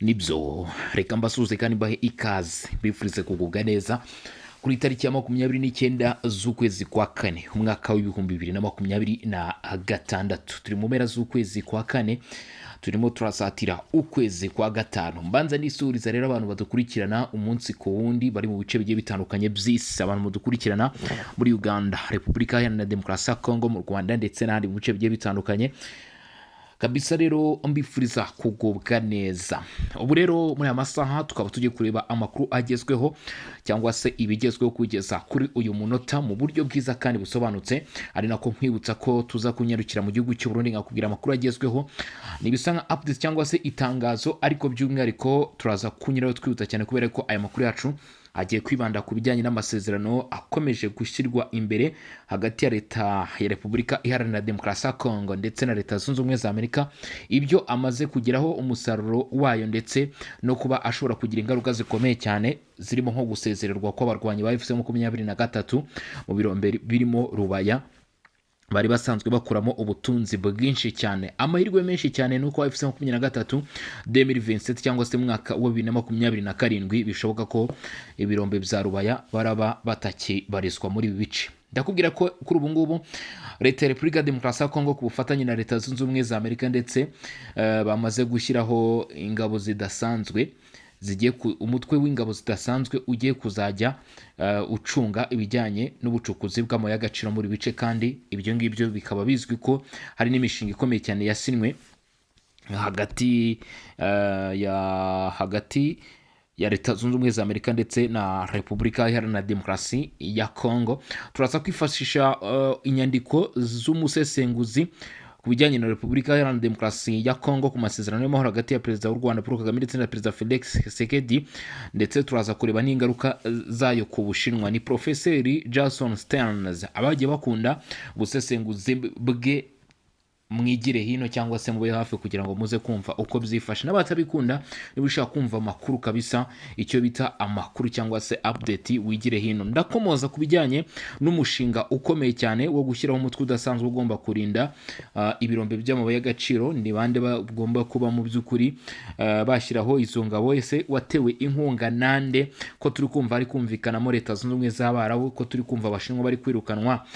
nibyo reka mbasuze kandi mbahe ikaze bifurize kugubwa neza kuri tariki ya 29 z'ukwezi kwa kane umwaka w'ibihumbi 2026 turi mu mpera z'ukwezi kwa kane turimo turasatira ukwezi kwa gatanu. Mbanza nisuriza rero abantu badukurikirana umunsi ku wundi bari mu bice bigiye bitandukanye by'isi, abantu mudukurikirana muri Uganda, Repubulika Iharanira Demokarasi ya Kongo, mu Rwanda ndetse n'ahandi mu bice bigiye bitandukanye kabisa. Rero mbifuriza kugubwa neza. Ubu rero muri aya masaha tukaba tugiye kureba amakuru agezweho cyangwa se ibigezweho kugeza kuri uyu munota mu buryo bwiza kandi busobanutse, ari nako nkwibutsa ko tuza kunyarukira mu gihugu cy'u Burundi ngakubwira amakuru agezweho nibisa nka updates cyangwa se itangazo, ariko by'umwihariko turaza kunyuraho twibutsa cyane kubera ko aya makuru yacu agiye kwibanda ku bijyanye n'amasezerano akomeje gushyirwa imbere hagati ya leta ya Repubulika Iharanira Demokarasi ya Kongo ndetse na leta zunze ubumwe za Amerika, ibyo amaze kugeraho umusaruro wayo ndetse no kuba ashobora kugira ingaruka zikomeye cyane zirimo nko gusezererwa kw'abarwanyi ba FC23 mu birombe birimo Rubaya bari basanzwe bakuramo ubutunzi bwinshi cyane. Amahirwe menshi cyane nuko FC23 2027 cyangwa se mwaka wa 2027 bishoboka ko ibirombe bya Rubaya baraba batakibarizwa muri ibi bice. Ndakubwira ko kuri ubu ngubu leta ya Repubulika ya Demokarasi ya Kongo ku bufatanye na leta zunze ubumwe za Amerika ndetse bamaze gushyiraho ingabo zidasanzwe zigiye umutwe w'ingabo zidasanzwe ugiye kuzajya ucunga ibijyanye n'ubucukuzi bw'amabuye y'agaciro muri bice, kandi ibyo ngibyo bikaba bizwi ko hari n'imishinga ikomeye cyane yasinwe hagati ya leta zunze ubumwe za Amerika ndetse na Repubulika Iharanira Demokarasi ya Kongo. Turaza kwifashisha inyandiko z'umusesenguzi ku bijyanye na Repubulika Iharanira Demokarasi ya Kongo ku masezerano y'amahoro hagati ya Perezida w'u Rwanda Paul Kagame ndetse na Perezida Felix Tshisekedi, ndetse turaza kureba n'ingaruka zayo ku Bushinwa. Ni Profeseri Jason Stearns abagiye bakunda gusesenguzi bwe, mwigire hino cyangwa se mube hafi kugira ngo muze kumva uko byifashe. N'abatabikunda niba ushaka kumva amakuru kabisa, icyo bita amakuru cyangwa se update, wigire hino. Ndakomoza ku bijyanye n'umushinga ukomeye cyane wo gushyiraho umutwe udasanzwe ugomba kurinda ibirombe by'amabuye y'agaciro. Ni bande bagomba kuba mu by'ukuri bashyiraho izo ngabo? Ese watewe inkunga nande? Ko turi kumva ari kumvikanamo leta zunze ubumwe z'Abarabu, ko turi kumva abashinwa bari kwirukanwa.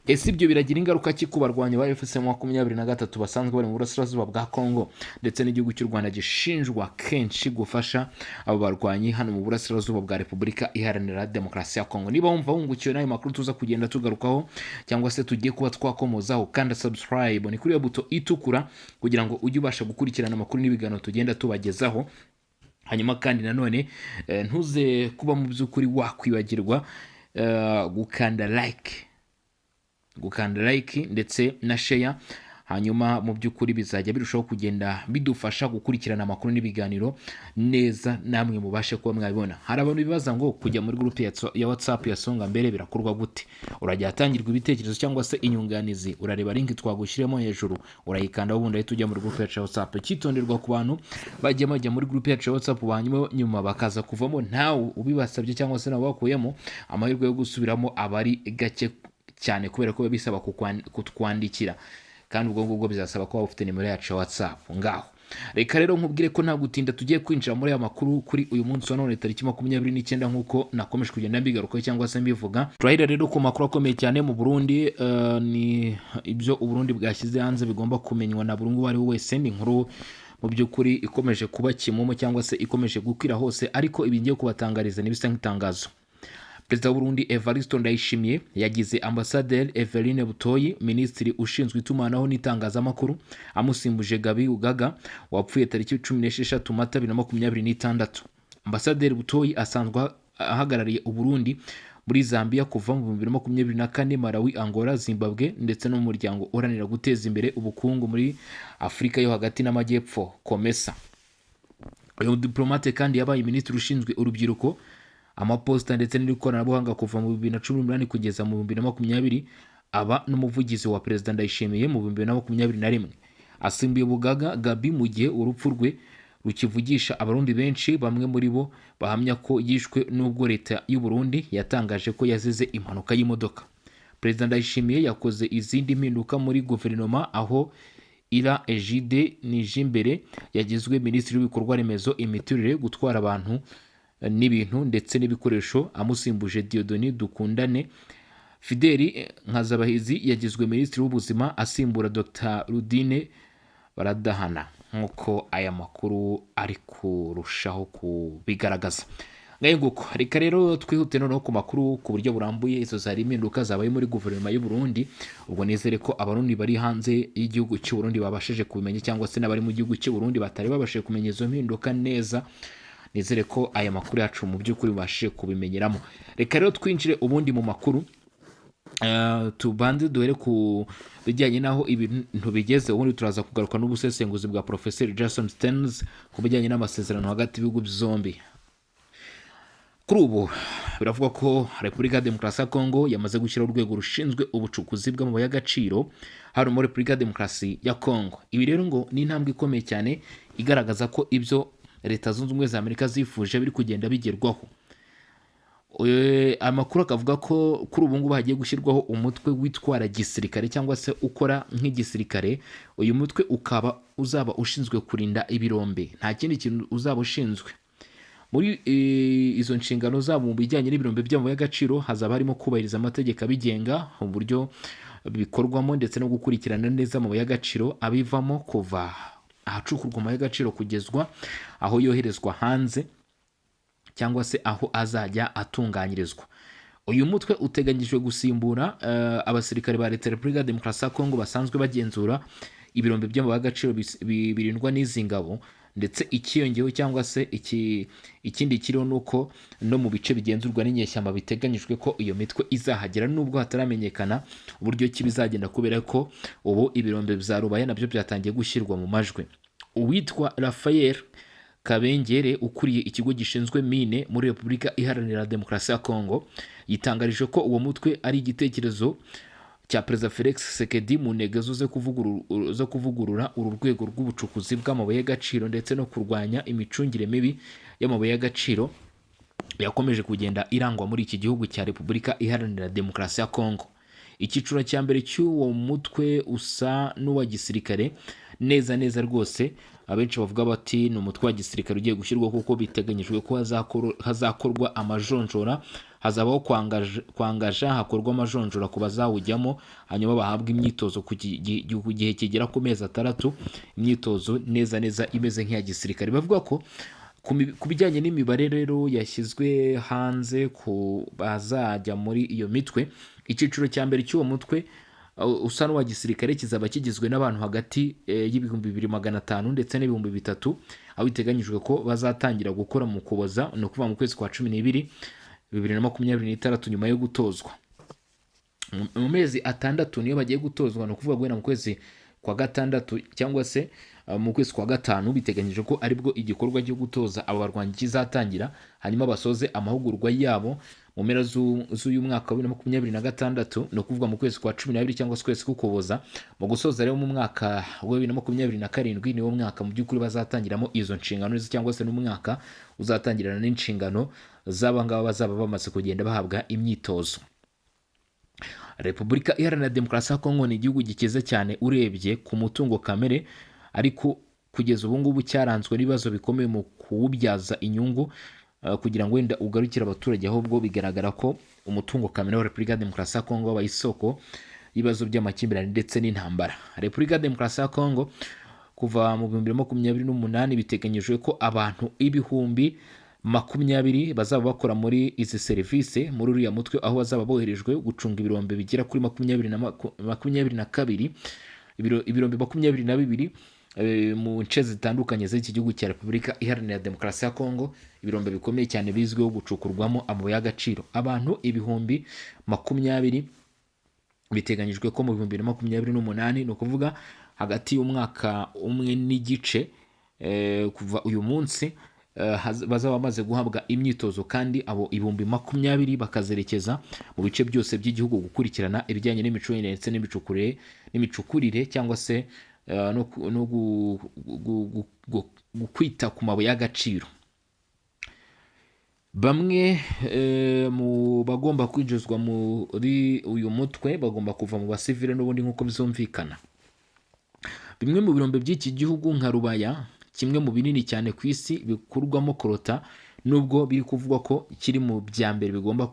Ese ibyo biragira ingaruka ki ku barwanyi ba FC23 basanzwe bari mu burasirazuba bwa Kongo ndetse n'igihugu cy'u Rwanda gishinjwa kenshi gufasha abo barwanyi hano mu burasirazuba bwa Repubulika Iharanira Demokarasi ya Kongo? Niba wumva wungukiwe n'ayo makuru tuza kugenda tugarukaho cyangwa se tugiye kuba twakomozaho, kandi subscribe ni kuri iyo buto itukura kugira ngo ujye ubasha gukurikirana amakuru n'ibiganiro tugenda tubagezaho. Hanyuma kandi nanone ntuze kuba mu by'ukuri wakwibagirwa gukanda like ndetse na share, hanyuma mu by'ukuri bizajya birushaho kugenda bidufasha gukurikirana amakuru n'ibiganiro neza, namwe mubashe kuba mwabibona. Hari abantu bibaza ngo kujya muri group ya WhatsApp ya Songa Mbere birakorwa gute? Urajya hatangirwa ibitekerezo cyangwa se inyunganizi, urareba link twagushyiremo hejuru, urayikanda ubundi ahita ujya muri group ya WhatsApp. Cyitonderwa ku bantu bajya muri group ya WhatsApp nyuma bakaza kuvamo ntawe ubibasabye cyangwa se nabo bakuyemo, amahirwe yo gusubiramo abari gake cyane kubera ko bisaba kutwandikira, kandi ubwo ngubwo bizasaba ko ufite nimero yacu ya WhatsApp. Ngaho reka rero nkubwire ko nta gutinda tugiye kwinjira muri aya makuru kuri uyu munsi wa none tariki 29 nk'uko nakomeje kugenda mbigaruka cyangwa se mbivuga. Turahera rero ku makuru akomeye cyane mu Burundi, ni ibyo u Burundi bwashyize hanze bigomba kumenywa na buri umwe ari wese. Ni inkuru mu by'ukuri ikomeje kuba kimomo cyangwa se ikomeje gukwira hose, ariko ibi ngiye kubatangariza nibisa nk'itangazo. Perezida w'u Burundi Evariste Ndayishimiye yagize Ambassadeur Eveline Butoyi, minisitiri ushinzwe itumanaho n'itangazamakuru, amusimbuje Gabi Ugaga wapfuye tariki 16 Mata 2026. Ambassadeur Butoyi asanzwe ahagarariye u Burundi muri Zambia kuva mu 2024, Malawi, Angola, Zimbabwe ndetse no mu muryango uharanira guteza imbere ubukungu muri Afurika yo hagati n'amajyepfo COMESA. Uyu diplomate kandi yabaye minisitiri ushinzwe urubyiruko, amaposita ndetse n'ikoranabuhanga kuva mu 2018 kugeza mu 2020, aba n'umuvugizi wa Perezida Ndayishimiye mu 2021. Asimbuye Bugaga Gabi mu gihe urupfu rwe rukivugisha abarundi benshi, bamwe muri bo bahamya ko yishwe n'ubwo leta y'u Burundi yatangaje ko yazize impanuka y'imodoka. Perezida Ndayishimiye yakoze izindi mpinduka muri guverinoma, aho Ira Ejide Nijimbere yagizwe minisitiri w'ibikorwa remezo, imiturire, gutwara abantu n'ibintu ndetse n'ibikoresho, amusimbuje Dieudonné Dukundane. Fideli Nkazabahizi yagizwe minisitiri w'ubuzima asimbura Dr Rudine Baradahana, nk'uko aya makuru ari kurushaho kubigaragaza. Ngayo nguko, reka rero twihute noneho ku makuru ku buryo burambuye. Izo zari impinduka zabaye muri guverinoma y'u Burundi. Ubwo nizere ko abarundi bari hanze y'igihugu cy'u Burundi babashije kubimenya, cyangwa se n'abari mu gihugu cy'u Burundi batari babashije kumenya izo mpinduka neza. Nizere ko aya makuru yacu mu by'ukuri babashije kubimenyeramo. Reka rero twinjire ubundi mu makuru. Tubanze duhere ku bijyanye n'aho ibintu bigeze, ubundi turaza kugaruka n'ubusesenguzi bwa Professor Jason Stearns ku bijyanye n'amasezerano hagati y'ibihugu byombi. Kuri ubu biravuga ko Repubulika ya Demokarasi ya Kongo yamaze gushyiraho urwego rushinzwe ubucukuzi bw'amabuye y'agaciro hano muri Repubulika ya Demokarasi ya Kongo. Ibi rero ngo ni intambwe ikomeye cyane igaragaza ko ibyo Leta Zunze Ubumwe za Amerika zifuje biri kugenda bigerwaho. Amakuru akavuga ko kuri ubu ngubu hagiye gushyirwaho umutwe witwara gisirikare cyangwa se ukora nk'igisirikare. Uyu mutwe ukaba uzaba ushinzwe kurinda ibirombe, nta kindi kintu uzaba ushinzwe. Muri izo nshingano zabo mu bijyanye n'ibirombe by'amabuye y'agaciro hazaba harimo kubahiriza amategeko abigenga, uburyo bikorwamo ndetse no gukurikirana neza amabuye y'agaciro abivamo kuva ahacukurwa amabuye y'agaciro kugezwa aho yoherezwa hanze cyangwa se aho azajya atunganyirizwa. Uyu mutwe uteganyijwe gusimbura abasirikare ba Leta ya Repubulika ya Demokarasi ya Kongo basanzwe bagenzura ibirombe by'amabuye y'agaciro birindwa n'izi ngabo, ndetse ikiyongeyeho cyangwa se ikindi kiriho nuko no mu bice bigenzurwa n'inyeshyamba biteganyijwe ko iyo mitwe izahagera, nubwo hataramenyekana uburyo ki bizagenda, kubera ko ubu ibirombe bya Rubaya nabyo byatangiye gushyirwa mu majwi. Uwitwa Raphael Kabengere ukuriye ikigo gishinzwe mine muri Repubulika Iharanira Demokarasi ya Kongo yitangarije ko uwo mutwe ari igitekerezo cya Perezida Felix Tshisekedi mu ntego zo kuvugurura uru rwego rw'ubucukuzi bw'amabuye y'agaciro ndetse no kurwanya imicungire mibi y'amabuye y'agaciro yakomeje kugenda irangwa muri iki gihugu cya Repubulika Iharanira Demokarasi ya Kongo. Icyiciro cya mbere cy'uwo mutwe usa n'uwa gisirikare neza rwose. Abenshi bavuga bati ni umutwe wa gisirikare ugiye gushyirwa kuko biteganyijwe ko hazakorwa amajonjora, hazabaho kwangaja, hakorwa amajonjora ku bazawujyamo, hanyuma bahabwa imyitozo ku gihe kigera ku mezi 6, imyitozo neza imeze nk'iya gisirikare. Bavuga ko ku bijyanye n'imibare rero yashyizwe hanze ku bazajya muri iyo mitwe, icyiciro cya mbere cy'uwo mutwe usa n'uwa gisirikare kizaba kigizwe n'abantu hagati y'ibihumbi 2,500 ndetse n'ibihumbi 3,000, aho biteganyijwe ko bazatangira gukora mu Kuboza, no kuva mu kwezi kwa 12 2026 nyuma yo gutozwa. Mu mezi 6 niyo bagiye gutozwa, no kuvuga guhera mu kwezi kwa 6 cyangwa se mu kwezi kwa 5 biteganyije ko aribwo igikorwa cyo gutoza aba barwanyi kizatangira, hanyuma basoze amahugurwa yabo mu mpera z'uyu mwaka wa 2026, no kuvuga mu kwezi kwa 12 cyangwa se kwezi kukoboza. Mu gusoza rero mu mwaka wa 2027 niwo mwaka mu by'ukuri bazatangiramo izo nshingano cyangwa se n'umwaka uzatangirana n'inshingano z'abangaba bazaba bamaze kugenda bahabwa imyitozo. Repubulika Iharanira Demokarasi ya Kongo ni igihugu gikize cyane urebye ku mutungo kamere, ariko kugeza ubu ngubu cyaranzwe n'ibibazo bikomeye mu kuwubyaza inyungu kugira ngo wenda ugarukire abaturage, ahubwo bigaragara ko umutungo kamere wa Repubulika ya Demokarasi ya Kongo wabaye isoko y'ibibazo by'amakimbirane ndetse n'intambara. Repubulika ya Demokarasi ya Kongo kuva mu 2028 biteganyijwe ko abantu 20,000 bazaba bakora muri izi serivisi muri uriya mutwe, aho bazaba boherejwe gucunga ibirombe bigera kuri 22 ibirombe 22 mu nce zitandukanye z'iki gihugu cya Repubulika Iharanira Demokarasi ya Kongo, ibirombe bikomeye cyane bizwiho gucukurwamo amabuye y'agaciro. Abantu 20,000 biteganyijwe ko mu 2028, no kuvuga hagati y'umwaka umwe n'igice kuva uyu munsi, bazaba bamaze guhabwa imyitozo, kandi abo 20,000 bakazerekeza mu bice byose by'igihugu gukurikirana ibijyanye n'imicungire ndetse n'imicukurire cyangwa se no kwita ku mabuye y'agaciro. Bamwe mu bagomba kwinjizwa muri uyu mutwe bagomba kuva mu basivile n'ubundi nk'uko bizumvikana. Bimwe mu birombe by'iki gihugu nka Rubaya, kimwe mu binini cyane ku isi bikurwamo korota, nubwo biri kuvugwa ko kiri mu bya mbere bigomba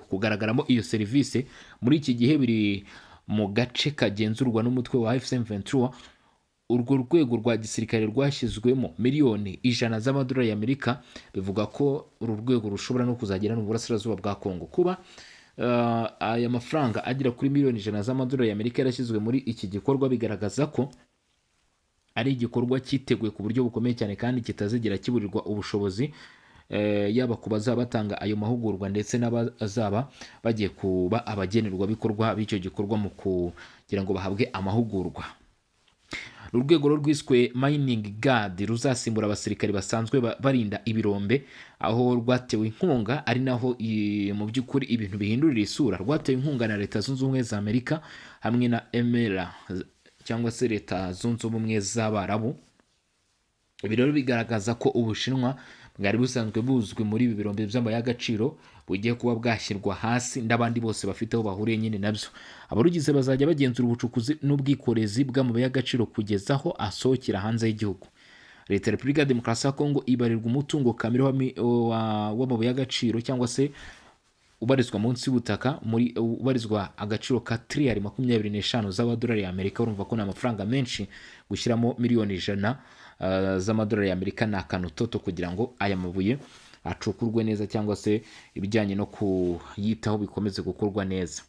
kugaragaramo iyo serivisi, muri iki gihe biri mu gace kagenzurwa n'umutwe wa FM23. Urwo rwego rwa gisirikare rwashyizwemo miliyoni 100 z'amadolari y'Amerika, bivuga ko uru rwego rushobora no kuzagera mu burasirazuba bwa Kongo. Kuba aya mafaranga agera kuri miliyoni 100 z'amadolari y'Amerika yarashyizwe muri iki gikorwa, bigaragaza ko ari igikorwa cyiteguye ku buryo bukomeye cyane kandi kitazigera kiburirwa ubushobozi, yaba ku bazaba batanga ayo mahugurwa ndetse n'abazaba bagiye kuba abagenerwabikorwa b'icyo gikorwa mu kugira ngo bahabwe amahugurwa. Urwego rwiswe Mining Guard ruzasimbura abasirikari basanzwe barinda ibirombe, aho rwatewe inkunga, ari naho mu by'ukuri ibintu bihindurira isura. Rwatewe inkunga na Leta Zunze Ubumwe za Amerika hamwe na Emira cyangwa se Leta Zunze Ubumwe z'Abarabu. Ibi rero bigaragaza ko Ubushinwa bwari busanzwe buzwi muri ibi birombe by'amabuye y'agaciro bugiye kuba bwashyirwa hasi n'abandi bose bafite aho bahuriye nyine nabyo. Abarugize bazajya bagenzura ubucukuzi n'ubwikorezi bw'amabuye y'agaciro kugeza aho asohokera hanze y'igihugu. Leta ya Repubulika ya Demokarasi ya Kongo ibarirwa umutungo kamere w'amabuye y'agaciro cyangwa se ubarizwa munsi y'ubutaka, muri ubarizwa agaciro ka trillion 25 z'amadolari y'Amerika. Urumva ko ni amafaranga menshi gushyiramo miliyoni 100 z'amadolari y'Amerika ni akantu toto kugira ngo aya mabuye acukurwe neza cyangwa se ibijyanye no kuyitaho bikomeze gukorwa neza.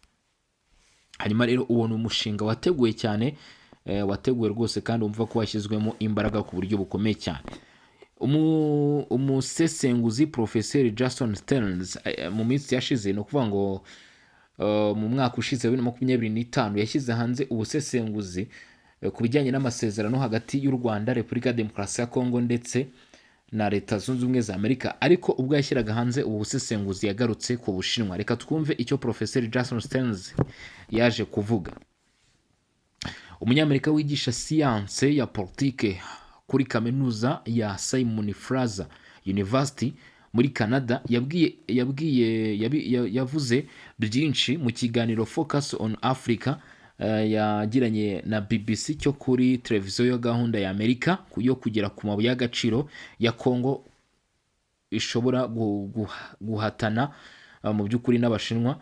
Hanyuma rero uwo ni umushinga wateguye cyane, wateguwe rwose kandi umva ko washyizwemo imbaraga ku buryo bukomeye cyane. Umusesenguzi Professor Jason Stearns mu minsi yashize, no kuvuga ngo mu mwaka ushize 2025 yashyize hanze ubusesenguzi ku bijyanye n'amasezerano hagati y'u Rwanda, Repubulika ya Demokarasi ya Kongo ndetse na Leta Zunze Ubumwe za Amerika. Ariko ubwo yashyiraga hanze ubu busesenguzi yagarutse ku Bushinwa. Reka twumve icyo Professor Jason Stearns yaje kuvuga. Umunyamerika wigisha siyanse ya politike kuri kaminuza ya Simon Fraser University muri Canada yavuze byinshi mu kiganiro Focus on Africa yagiranye na BBC cyo kuri televiziyo ya gahunda ya Amerika yo kugera ku mabuye y'agaciro ya Kongo ishobora guhatana mu by'ukuri n'Abashinwa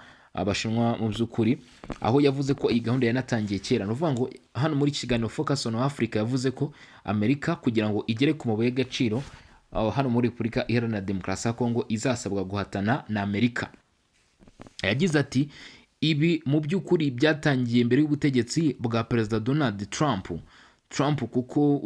mu by'ukuri, aho yavuze ko iyi gahunda yanatangiye kera. Nuvuga ngo hano muri kiganiro Focus on Africa yavuze ko Amerika kugira ngo igere ku mabuye y'agaciro hano muri Repubulika Iharanira Demokarasi ya Kongo izasabwa guhatana na Amerika. Yagize ati ibi mu by'ukuri byatangiye mbere y'ubutegetsi bwa Perezida Donald Trump kuko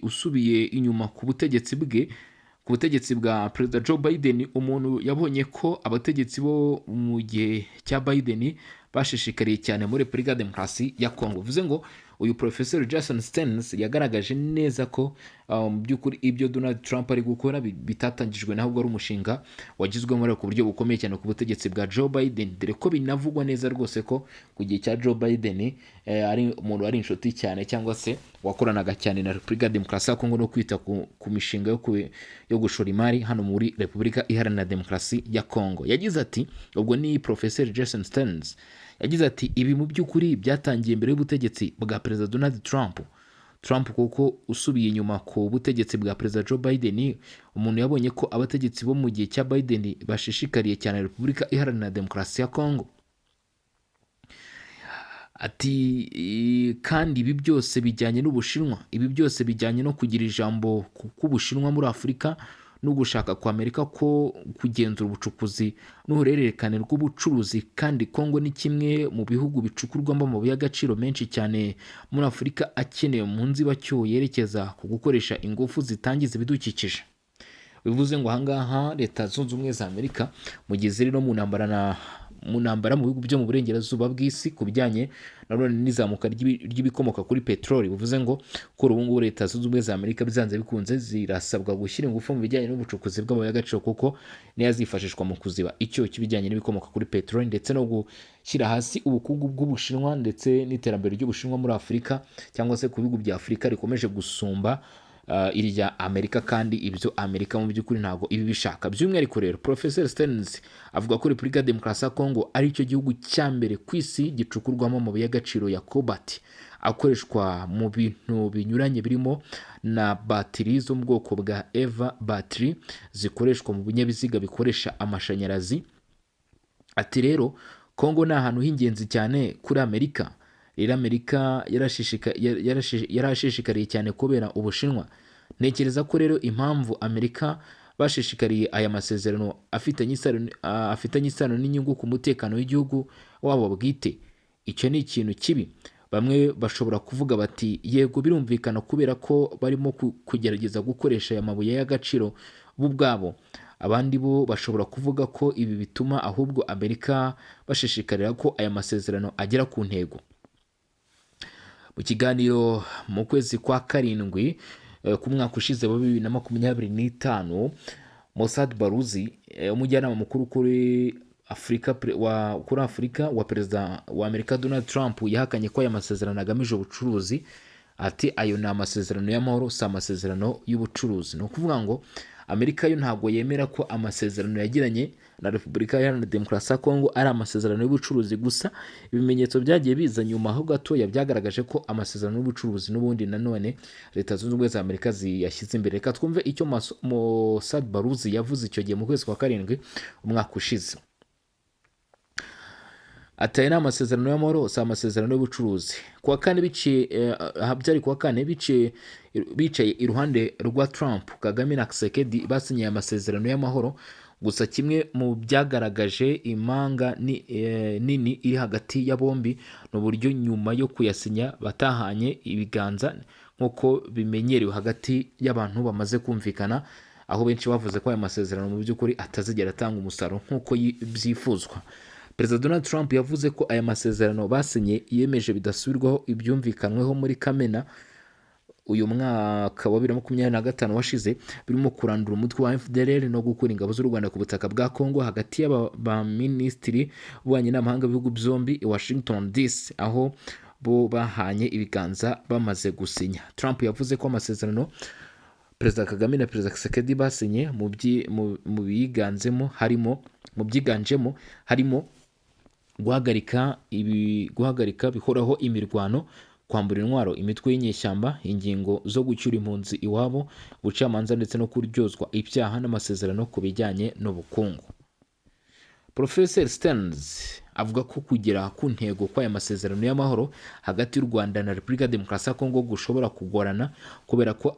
usubiye inyuma ku butegetsi bwa Perezida Joe Biden, umuntu yabonye ko abategetsi bo mu gihe cya Biden bashishikariye cyane muri Repubulika ya Demokarasi ya Kongo. Bivuze ngo uyu Professor Jason Stearns yagaragaje neza ko mu by'ukuri ibyo Donald Trump ari gukora bitatangijwe naho ari umushinga wagizwemo ku buryo bukomeye cyane ku butegetsi bwa Joe Biden, dore ko binavugwa neza rwose ko ku gihe cya Joe Biden ari umuntu wari inshuti cyane cyangwa se wakoranaga cyane na Repubulika ya Demokarasi ya Kongo no kwita ku mishinga yo gushora imari hano muri Repubulika Iharanira Demokarasi ya Kongo. Yagize ati, ubwo ni Professor Jason Stearns yagize ati ibi mu by'ukuri byatangiye mbere y'ubutegetsi bwa Perezida Donald Trump kuko usubiye inyuma ku butegetsi bwa Perezida Joe Biden, umuntu yabonye ko abategetsi bo mu gihe cya Biden bashishikariye cyane Repubulika Iharanira Demokarasi ya Kongo. Ati kandi ibi byose bijyanye n'Ubushinwa, ibi byose bijyanye no kugira ijambo k'Ubushinwa muri Afurika no gushaka kwa Amerika ko kugenzura ubucukuzi n'uruhererekane rw'ubucuruzi, kandi Kongo ni kimwe mu bihugu bicukurwamo amabuye y'agaciro menshi cyane muri Afurika akeneye mu nzibacyuho yerekeza ku gukoresha ingufu zitangiza ibidukikije. Bivuze ngo ahangaha Leta Zunze Ubumwe za Amerika mu gihe ziri no mu ntambara mu bihugu byo mu burengerazuba bw'isi ku bijyanye n'izamuka ry'ibikomoka kuri peteroli. Bivuze ngo kuri ubu ngubu Leta Zunze Ubumwe za Amerika bizanze bikunze zirasabwa gushyira ingufu mu bijyanye n'ubucukuzi bw'amabuye y'agaciro, kuko niyo azifashishwa mu kuziba icyo kibijyanye n'ibikomoka kuri peteroli ndetse no gushyira hasi ubukungu bw'Ubushinwa ndetse n'iterambere ry'Ubushinwa muri Afurika, cyangwa se ku bihugu bya Afurika rikomeje gusumba irya Amerika, kandi ibyo Amerika mu by'ukuri ntabwo ibi bishaka. By'umwihariko rero Professor Stearns avuga ko Repubulika ya Demokarasi ya Kongo ari cyo gihugu cya mbere ku isi gicukurwamo amabuye y'agaciro ya cobalt akoreshwa mu bintu binyuranye birimo na batiri zo mu bwoko bwa EVA battery zikoreshwa mu binyabiziga bikoresha amashanyarazi. Ati rero Kongo ni ahantu h'ingenzi cyane kuri Amerika. Rero Amerika yarashishikariye cyane kubera Ubushinwa. Ntekereza ko rero impamvu Amerika bashishikariye aya masezerano afitanye isano n'inyungu ku mutekano w'igihugu wabo bwite. Icyo ni ikintu kibi. Bamwe bashobora kuvuga bati yego birumvikana kubera ko barimo kugerageza gukoresha aya mabuye y'agaciro bo ubwabo. Abandi bo bashobora kuvuga ko ibi bituma ahubwo Amerika bashishikarira ko aya masezerano agera ku ntego. Mu kiganiro mu kwezi kwa karindwi ku mwaka ushize wa 2025, Mossad Barouzi, umujyanama mukuru kuri Afurika wa perezida wa Amerika Donald Trump, yahakanye ko aya masezerano agamije ubucuruzi. Ati ayo ni amasezerano y'amahoro, si amasezerano y'ubucuruzi. Ni ukuvuga ngo Amerika yo ntabwo yemera ko amasezerano yagiranye na Repubulika Iharanira Demokarasi ya Kongo ari amasezerano y'ubucuruzi gusa. Ibimenyetso byagiye biza nyuma aho gatoya byagaragaje ko amasezerano y'ubucuruzi n'ubundi nanone Leta Zunze Ubumwe za Amerika ziyashyize imbere. Reka twumve icyo Mossad Barouzi yavuze icyo gihe mu kwezi kwa karindwi umwaka ushize. Ati aya ni amasezerano y'amahoro, si amasezerano y'ubucuruzi. Kuwa kane bicaye iruhande rwa Trump, Kagame na Tshisekedi basinyiye amasezerano y'amahoro. Gusa kimwe mu byagaragaje imanga nini iri hagati ya bombi ni uburyo nyuma yo kuyasinya batahanye ibiganza nk'uko bimenyerewe hagati y'abantu bamaze kumvikana, aho benshi bavuze ko aya masezerano mu by'ukuri atazigera atanga umusaruro nk'uko byifuzwa. Perezida Donald Trump yavuze ko aya masezerano basinye yemeje bidasubirwaho ibyumvikanweho muri Kamena uyu mwaka wa 2025 washize, birimo kurandura umutwe wa FDLR no gukura ingabo z'u Rwanda ku butaka bwa Kongo. Hagati y'aba minisitiri b'ububanyi n'amahanga b'ibihugu byombi i Washington DC, aho bo bahanye ibiganza bamaze gusinya. Trump yavuze ko amasezerano Perezida Kagame na Perezida Tshisekedi basinye mu byiganjemo harimo guhagarika bihoraho imirwano, kwambura intwaro imitwe y'inyeshyamba, ingingo zo gucyura impunzi iwabo, ubucamanza ndetse no kuryozwa ibyaha, n'amasezerano ku bijyanye n'ubukungu. Professor Stearns avuga ko kugera ku ntego kw'aya masezerano y'amahoro hagati y'u Rwanda na Repubulika ya Demokarasi ya Kongo gushobora kugorana kubera ko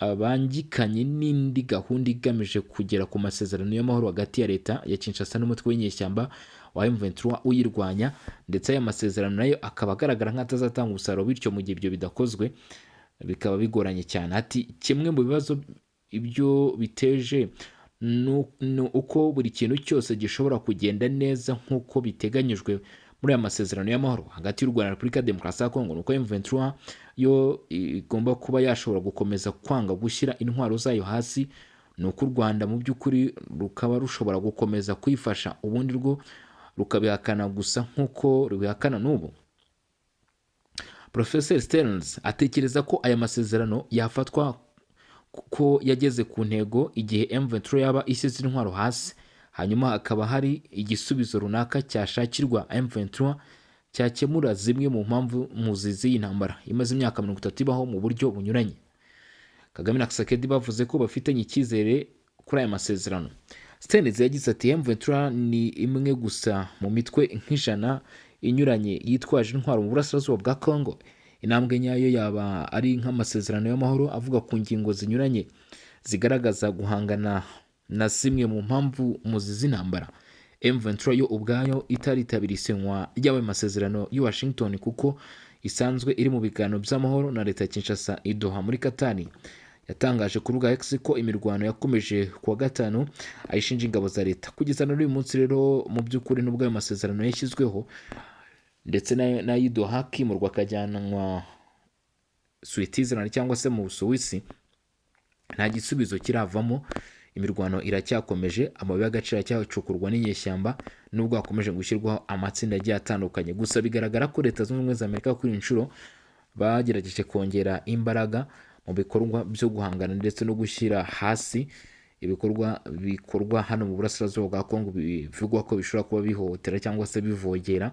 abangikanye n'indi gahunda igamije kugera ku masezerano y'amahoro hagati ya Leta ya Kinshasa n'umutwe w'inyeshyamba wa M23 uyirwanya, ndetse aya masezerano nayo akaba agaragara nk'atazatanga umusaruro, bityo mu gihe ibyo bidakozwe bikaba bigoranye cyane. Ati kimwe mu bibazo ibyo biteje uko buri kintu cyose gishobora kugenda neza nk'uko biteganyijwe muri aya masezerano y'amahoro hagati y'u Rwanda na Repubulika ya Demokarasi ya Kongo, nuko M23 yo igomba kuba yashobora gukomeza kwanga gushyira intwaro zayo hasi, nuko u Rwanda mu by'ukuri rukaba rushobora gukomeza kwifasha, ubundi rwo rukabihakana gusa nk'uko rubihakana n'ubu. Professor Stearns atekereza ko aya masezerano yafatwa ko yageze ku ntego igihe M23 yaba ishyize intwaro hasi, hanyuma hakaba hari igisubizo runaka cyashakirwa M23 cyakemura zimwe mu mpamvu muzizi y'intambara imaze imyaka 30 ibaho mu buryo bunyuranye. Kagame na Tshisekedi bavuze ko bafitanye icyizere kuri aya masezerano. Stearns yagize ati M23 ni imwe gusa mu mitwe nk'ijana inyuranye yitwaje intwaro mu burasirazuba bwa Kongo. Intambwe nyayo yaba ari nk'amasezerano y'amahoro avuga ku ngingo zinyuranye zigaragaza guhangana na zimwe mu mpamvu muzizi intambara. M23 yo ubwayo itaritabira isinywa ry'ayo masezerano y'I Washington kuko isanzwe iri mu biganiro by'amahoro na Leta ya Kinshasa i Doha muri Katari. Yatangaje ku rubuga X ko imirwano yakomeje kuwa gatanu ayishinja ingabo za Leta. Kugeza n'uyu munsi rero mu by'ukuri n'ubwo ayo masezerano yashyizweho ndetse n'ay'i Doha akimurwa akajyanwa Switzerland cyangwa se mu Busuwisi, nta gisubizo kiravamo. Imirwano iracyakomeje, amabuye y'agaciro acyacukurwa n'inyeshyamba nubwo hakomeje gushyirwaho amatsinda agiye atandukanye. Gusa bigaragara ko Leta Zunze Ubumwe za Amerika kuri inshuro bagerageje kongera imbaraga mu bikorwa byo guhangana ndetse no gushyira hasi ibikorwa bikorwa hano mu burasirazuba bwa Kongo bivugwa ko bishobora kuba bihohotera cyangwa se bivogera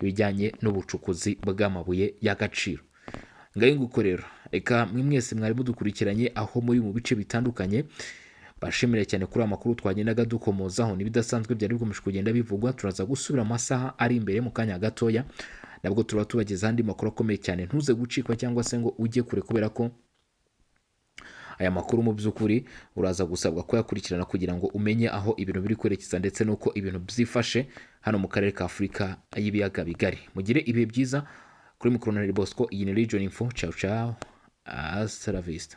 ibijyanye n'ubucukuzi bw'amabuye y'agaciro. Ngaho nguko rero, reka mwese mwari mudukurikiranye aho muri mu bice bitandukanye, bashimire cyane kuri amakuru twagendaga dukomozaho n'ibidasanzwe byari bikomeje kugenda bivugwa. Turaza gusubira amasaha ari imbere mu kanya gatoya, nabwo turaba tubageza andi makuru akomeye cyane. Ntuze gucikwa cyangwa se ngo ujye kure, kubera ko aya makuru mu by'ukuri uraza gusabwa kuyakurikirana kugira ngo umenye aho ibintu biri kwerekeza ndetse n'uko ibintu byifashe hano mu karere ka Afurika y'ibiyaga bigari. Mugire ibihe byiza. Kuri mikoro na Bosco, iyi ni Region Info. Ciao ciao, hasta la vista.